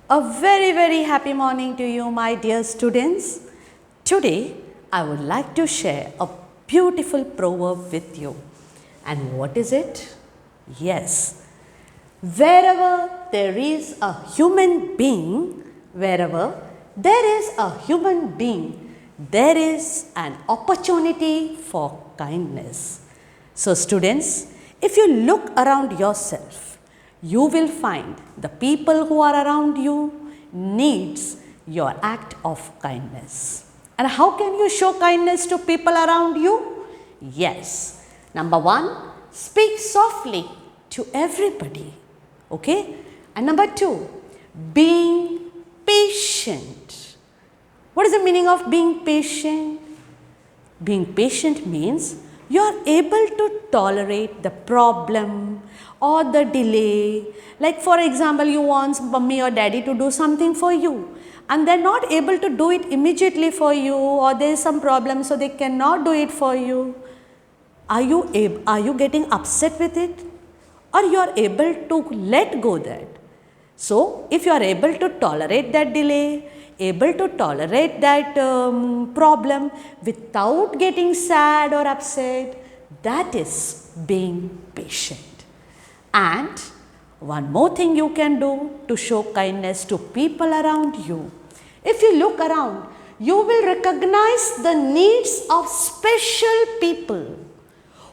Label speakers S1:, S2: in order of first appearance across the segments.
S1: A very happy morning to you, my dear students. Today, I would like to share a beautiful proverb with you. And what is it? Yes, wherever there is a human being, wherever there is a human being, there is an opportunity for kindness. So students, if you look around yourself, you will find the people who are around you needs your act of kindness. And how can you show kindness to people around you? Yes. Number one, speak softly to everybody. Okay? And number two, being patient. What is the meaning of being patient? Being patient means you are able to tolerate the problem or the delay. Like for example, you want mommy or daddy to do something for you and they are not able to do it immediately for you, or there is some problem so they cannot do it for you. Are you getting upset with it, or you are able to let go that? So if you are able to tolerate that delay, able to tolerate that problem without getting sad or upset, that is being patient. And one more thing you can do to show kindness to people around you. If you look around, you will recognize the needs of special people.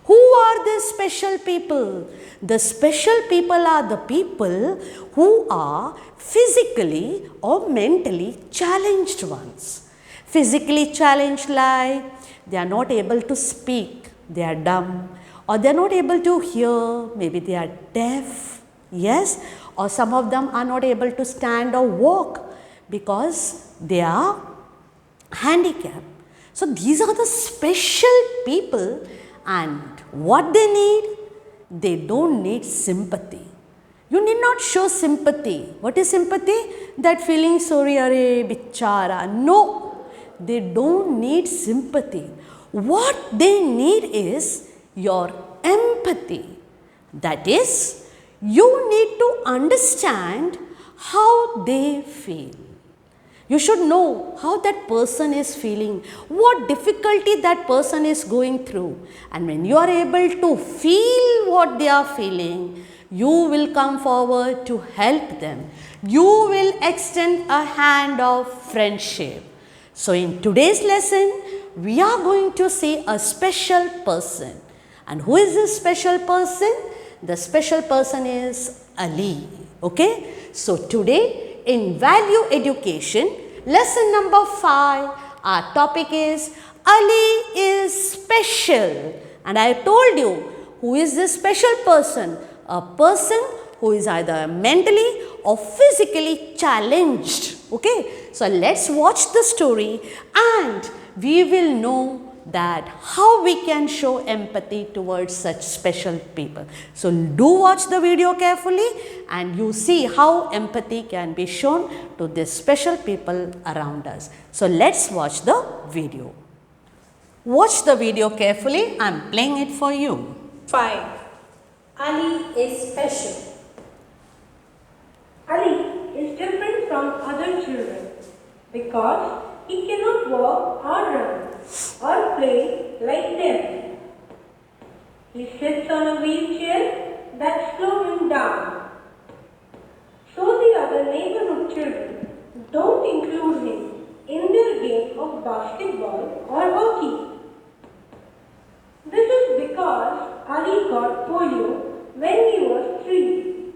S1: Who are these special people? The special people are the people who are physically or mentally challenged ones. Physically challenged, like they are not able to speak, they are dumb, or they are not able to hear, maybe they are deaf, yes, or some of them are not able to stand or walk because they are handicapped. So these are the special people, and what they need? They don't need sympathy. You need not show sympathy. What is sympathy? That feeling sorry, are bichara. No, they don't need sympathy. What they need is your empathy. That is, you need to understand how they feel. You should know how that person is feeling, what difficulty that person is going through. And when you are able to feel what they are feeling, you will come forward to help them. You will extend a hand of friendship. So in today's lesson, we are going to see a special person. And who is this special person? The special person is Ali. Okay? So today, in value education, lesson number 5, our topic is Ali is special. And I told you, who is this special person? A person who is either mentally or physically challenged. Okay, so let's watch the story and we will know that how we can show empathy towards such special people. So do watch the video carefully and you see how empathy can be shown to these special people around us. So let's watch the video. Watch the video carefully. I am playing it for you.
S2: 5. Ali is special. Ali is different from other children because he cannot walk or run or play like them. He sits on a wheelchair that slows him down. So the other neighborhood children don't include him in their game of basketball or hockey. This is because Ali got polio when he was 3.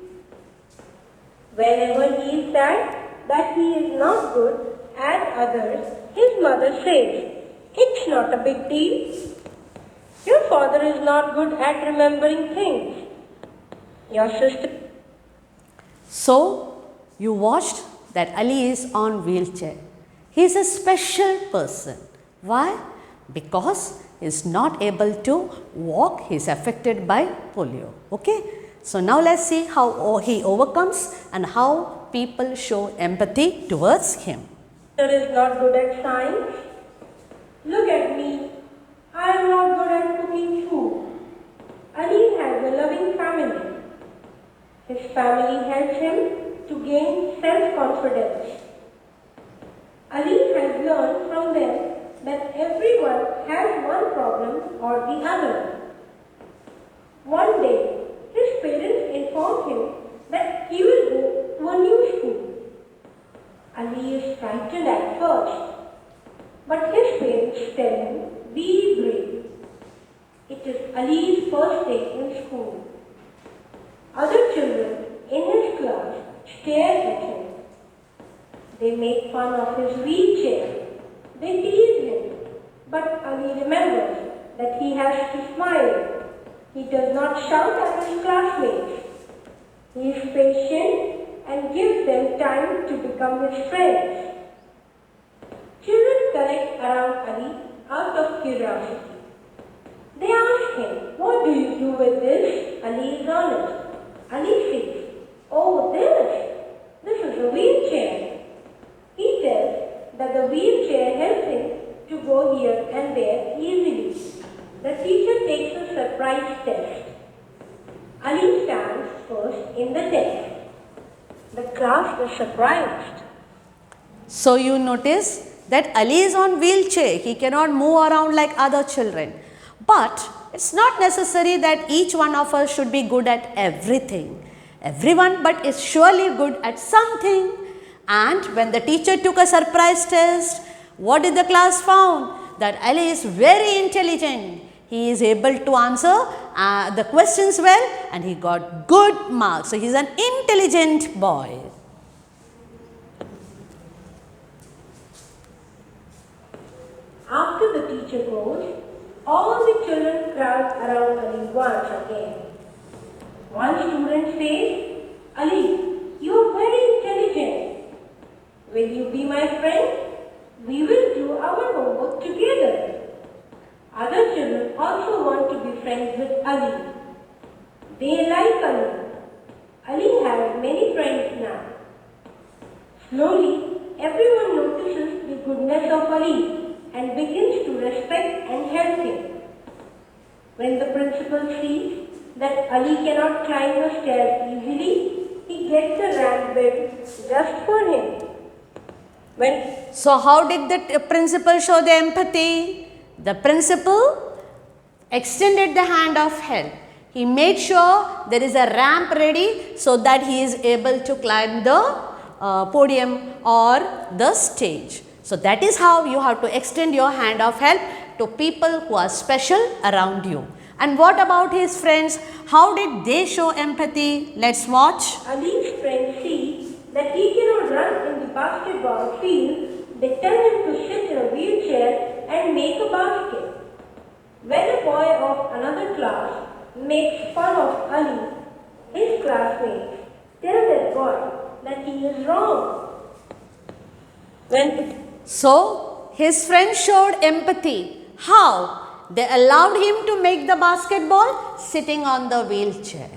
S2: Whenever he is sad that he is not good as others, his mother says, "It's not a big deal. Your father is not good at remembering things. Your sister..."
S1: So you watched that Ali is on wheelchair. He is a special person. Why? Because he is not able to walk. He is affected by polio. Okay. So now let's see how he overcomes and how people show empathy towards him.
S2: Is not good at science. Look at me. I am not good at cooking food. Ali has a loving family. His family helps him to gain self-confidence. Ali has learned from them that everyone has one problem or the other. One day, his parents informed him that he will go to a new school. Ali is frightened at first, but his parents tell him, be brave. It is Ali's first day in school. Other children in his class stare at him. They make fun of his wheelchair. They tease him. But Ali remembers that he has to smile. He does not shout at his classmates. He is patient and gives them time to become his friends. Children collect around Ali out of curiosity. They ask him, what do you do with this? Ali is honest. Ali says, oh, this is a wheelchair. He tells that the wheelchair helps him to go here and there easily. The teacher takes a surprise test. Ali stands first in the test. The class was surprised.
S1: So you notice that Ali is on wheelchair. He cannot move around like other children. But it's not necessary that each one of us should be good at everything. Everyone but is surely good at something. And when the teacher took a surprise test, what did the class found? That Ali is very intelligent. He is able to answer the questions well and he got good marks. So he is an intelligent boy.
S2: After the teacher goes, all the children crowd around Ali once again. One student says, Ali, you are very intelligent. Will you be my friend? We will do our homework together. Other children also want to be friends with Ali. They like Ali. Ali has many friends now. Slowly, everyone notices the goodness of Ali and begins to respect and help him. When the principal sees that Ali cannot climb the stairs easily, he gets a ramp built just for him.
S1: So how did the principal show the empathy? The principal extended the hand of help. He made sure there is a ramp ready so that he is able to climb the podium or the stage. So that is how you have to extend your hand of help to people who are special around you. And what about his friends? How did they show empathy? Let's watch.
S2: Ali's friends see that he cannot run in the basketball field. They tell him to sit in a wheelchair and make a basket. When a boy of another class makes fun of Ali, his classmates tell that boy that he is wrong.
S1: So his friends showed empathy. How? They allowed him to make the basketball sitting on the wheelchair.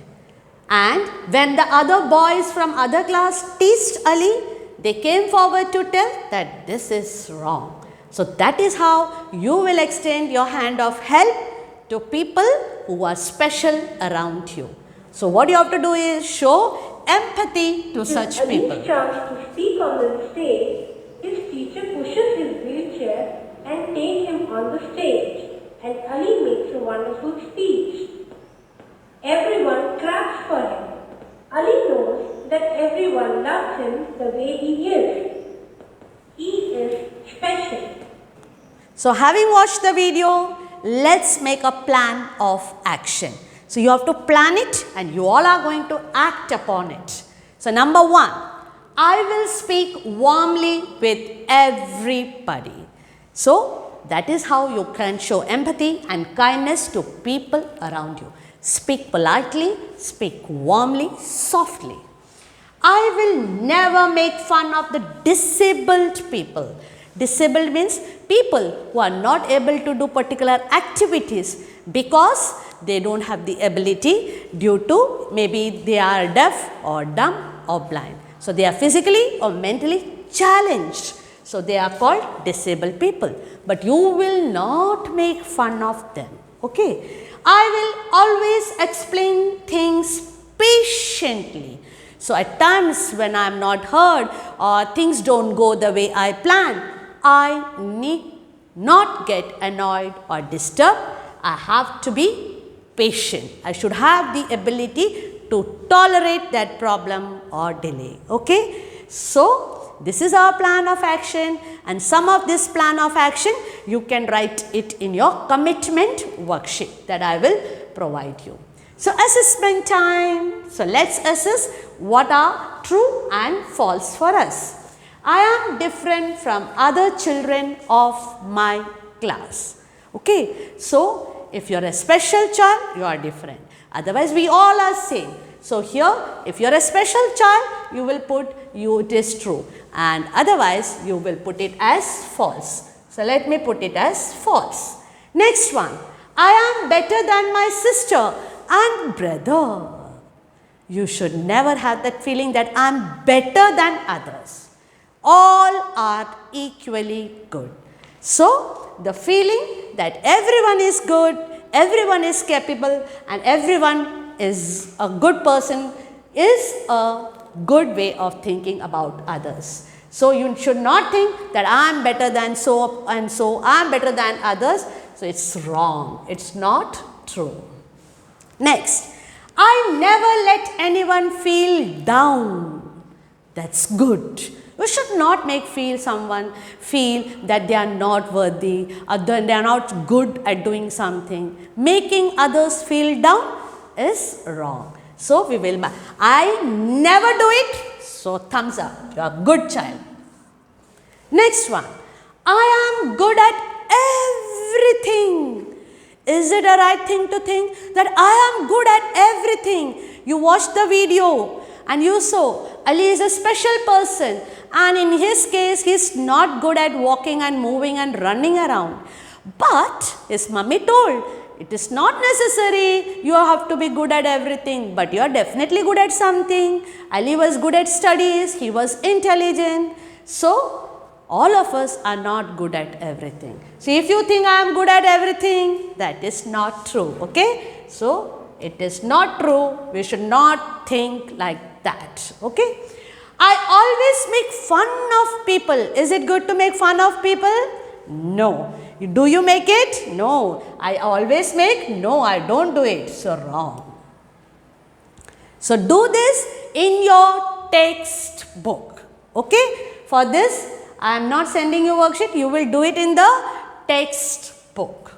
S1: And when the other boys from other class teased Ali, they came forward to tell that this is wrong. So that is how you will extend your hand of help to people who are special around you. So what you have to do is show empathy to such people.
S2: Ali's chance to speak on the stage, his teacher pushes his wheelchair and takes him on the stage. And Ali makes a wonderful speech. Everyone claps for him. Ali knows that everyone loves him the way he is. He is special.
S1: So having watched the video, let's make a plan of action. So you have to plan it and you all are going to act upon it. So number one, I will speak warmly with everybody. So that is how you can show empathy and kindness to people around you. Speak politely, speak warmly, softly. I will never make fun of the disabled people. Disabled means people who are not able to do particular activities because they don't have the ability due to maybe they are deaf or dumb or blind. So they are physically or mentally challenged. So they are called disabled people. But you will not make fun of them. Okay. I will always explain things patiently. So at times when I am not heard or things don't go the way I plan, I need not get annoyed or disturbed. I have to be patient. I should have the ability to tolerate that problem or delay. Okay. So this is our plan of action, and some of this plan of action you can write it in your commitment worksheet that I will provide you. So assessment time. So let's assess what are true and false for us. I am different from other children of my class. Okay. So if you are a special child, you are different. Otherwise we all are same. So here if you are a special child, you will put it is true, and otherwise you will put it as false. So let me put it as false. Next one, I am better than my sister and brother. You should never have that feeling that I am better than others. All are equally good. So the feeling that everyone is good, everyone is capable, and everyone is a good person is a good way of thinking about others. So you should not think that I am better than so and so, I am better than others. So it's wrong. It's not true. Next, I never let anyone feel down. That's good. You should not make someone feel that they are not worthy or they are not good at doing something. Making others feel down is wrong. So we will, I never do it. So thumbs up. You are a good child. Next one, I am good at everything. Is it a right thing to think that I am good at everything? You watched the video and you saw Ali is a special person, and in his case he is not good at walking and moving and running around. But his mummy told, it is not necessary you have to be good at everything, but you are definitely good at something. Ali was good at studies, he was intelligent. So all of us are not good at everything. So if you think I am good at everything, that is not true. Okay. So it is not true. We should not think like that. Okay. I always make fun of people. Is it good to make fun of people? No. Do you make it? No. I always make? No, I don't do it. So wrong. So do this in your textbook. Okay. For this, I am not sending you worksheet. You will do it in the textbook.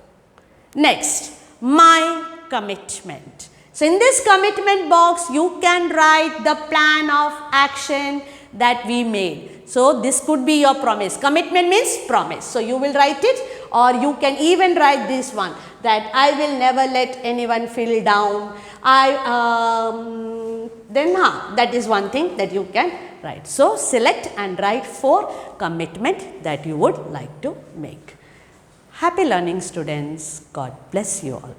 S1: Next, my commitment. So in this commitment box, you can write the plan of action that we made. So this could be your promise. Commitment means promise. So you will write it, or you can even write this one, that I will never let anyone feel down. That is one thing that you can write. So select and write 4 commitment that you would like to make. Happy learning, students. God bless you all.